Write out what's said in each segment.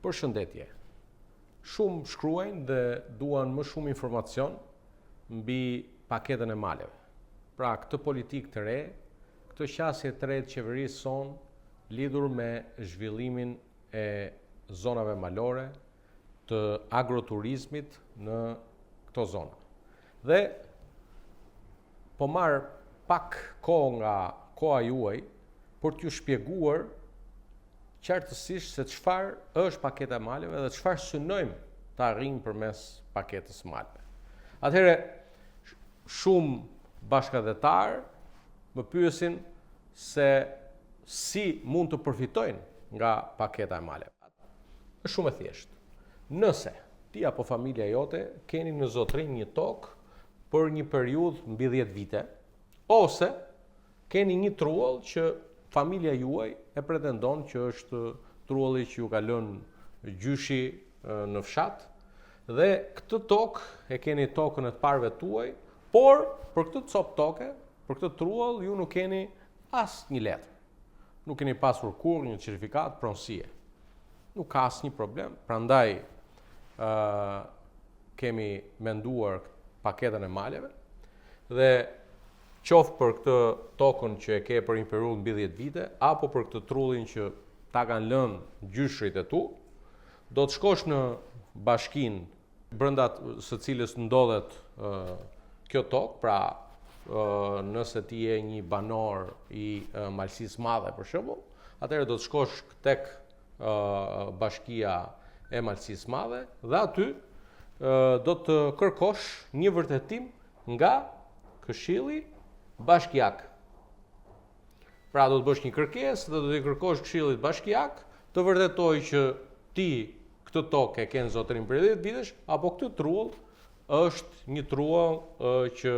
Përshëndetje. Shumë shkruajnë dhe duan më shumë informacion mbi paketën e maleve. Pra këtë politikë të re, këtë qasje të re të qeverisë son lidhur me zhvillimin e zonave malore, të agroturizmit në këto zona. Dhe po marr pak kohë nga koha juaj për t'ju shpjeguar qartësisht se çfarë është paketa e maleve dhe çfarë synojmë të arrijmë përmes paketës së maleve. Atëherë, shumë bashkëdhetarë më pyesin se si mund të përfitojnë nga paketa e maleve. Është shumë e thjeshtë. Nëse ti apo familja jote keni në zotërinj një tokë për një periudhë mbi 10 vite, ose keni një trull që familja juaj e pretendon që është trulli që ju ka lënë gjyshi në fshat, dhe këtë tokë e keni tokën e të parëve tuaj, por për këtë copë toke, për këtë trull, ju nuk keni asnjë letër. Nuk keni pasur kurrë një certifikat pronësie. Nuk ka asnjë problem, prandaj kemi menduar paketën e maleve dhe qoftë për këtë tokën që e ke për një periudhë mbi 10 vite, apo për këtë trullin që ta kanë lënë gjyshrit e tu, do të shkosh në bashkinë brenda së cilës ndodhet kjo tokë, pra nëse ti je një banor i Malësisë Madhe për shembull, atëherë do të shkosh tek bashkia e Malësisë Madhe dhe aty do të kërkosh një vërtetim nga Këshilli Bashkiak. Pra do të bësh një kërkesë dhe do të kërkosh Këshillit Bashkiak të vërtetojë që ti këtë tokë e ke në zotërim për 10 vitesh, apo këtë trull është një trull që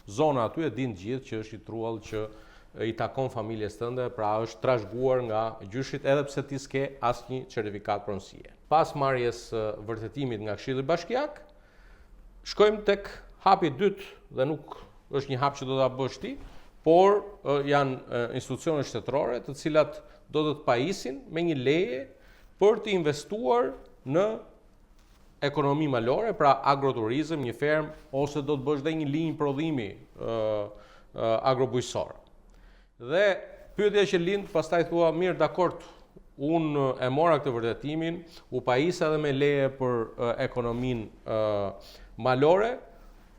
zona aty e din gjithë që është një trull që i takon familjes tënde, pra është trashëguar nga gjyshit edhe pse ti s'ke asnjë certifikat pronësie. Pas marrjes vërtetimit nga Këshilli Bashkiak, shkojmë tek hapi i dytë dhe nuk është një hap që do ta bësh ti, por janë institucione shtetërore të cilat do të të pajisin me një leje për të investuar në ekonomi malore, pra agroturizëm, një fermë, ose do të bësh dhe një linjë prodhimi agrobujqësor. Dhe pyetja që lind, pastaj thua mirë, dakord, unë e mora këtë vërtetimin, u pajisa edhe me leje për ekonominë malore,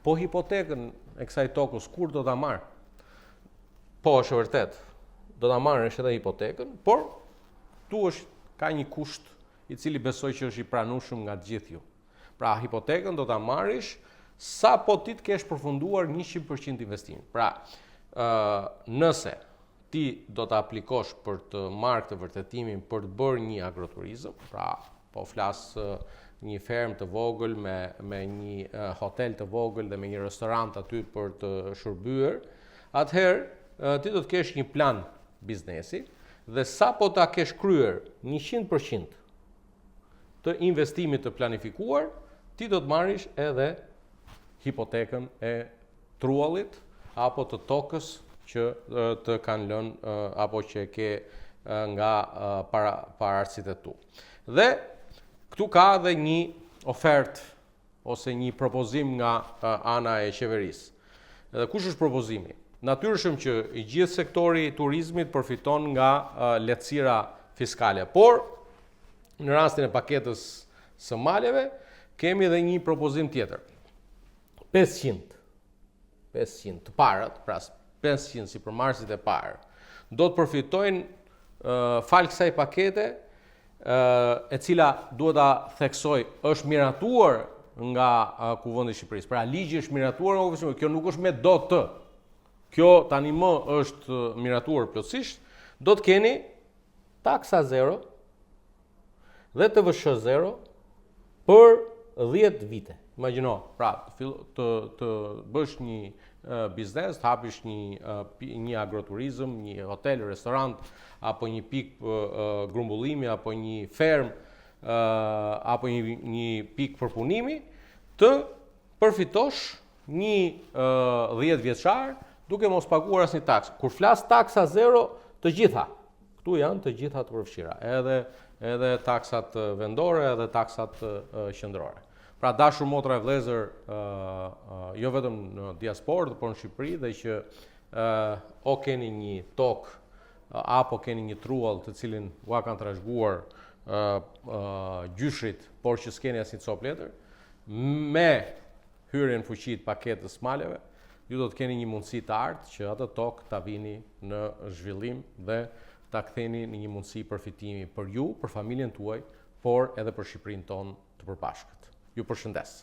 po hipotekën e kësaj tokës kur do ta marr? Po, është vërtet, do ta marrësh edhe hipotekën, por tu ka një kusht i cili besoj që është i pranueshëm nga të gjithë ju. Pra, hipotekën do ta marrish sa po ti të kesh përfunduar 100% investimin. Pra, nëse ti do të aplikosh për të marrë këtë vërtetimin për të bërë një agroturizëm, pra po flas një fermë të vogël me një hotel të vogël dhe me një restorant aty për të shërbyer, atëherë ti do të kesh një plan biznesi dhe sa po ta kesh kryer 100% të investimit të planifikuar, ti do të marrish edhe hipotekën e trullit apo të tokës që të kanë lënë apo që e ke nga paraardhësit e tu. Dhe këtu ka dhe një ofertë ose një propozim nga ana e qeverisë. Dhe kush është propozimi? Natyrshëm që i gjithë sektori i turizmit përfiton nga lehtësira fiskale, por në rastin e paketës së maleve kemi edhe një propozim tjetër. 500 të parët, pra 500 si përmarrësit e parë, do të përfitojnë fal kësaj pakete, e cila duhet ta theksoj është miratuar nga Kuvendi i Shqipërisë. Pra ligji është miratuar nga Kuvendi, kjo nuk është me do të. Kjo tani më është miratuar plotësisht, do të keni taksa zero dhe TVSH zero për 10 vite. Imagjino, pra të bësh një biznes, të hapish një agroturizëm, një hotel, restorant, apo një pikë grumbullimi, apo një fermë, apo një pikë përpunimi, të përfitosh një 10 vjeçar duke mos paguar asnjë taksë. Kur flas taksa zero, të gjitha, këtu janë të gjitha të përfshira, edhe edhe taksat vendore edhe taksat qendrore. Pra dashur motra e vëllezër, jo vetëm në diasporë, por në Shqipëri, dhe që o keni një tokë apo keni një truall të cilin ua kanë trashëguar gjyshrit, por që s'keni asnjë copë letër, me hyrjen në fuqi të paketës maleve, ju do të keni një mundësi të artë që atë tokë ta vini në zhvillim dhe ta ktheni në një mundësi përfitimi për ju, për familjen tuaj, por edhe për Shqipërinë tonë të përbashkët. Ju përshëndes.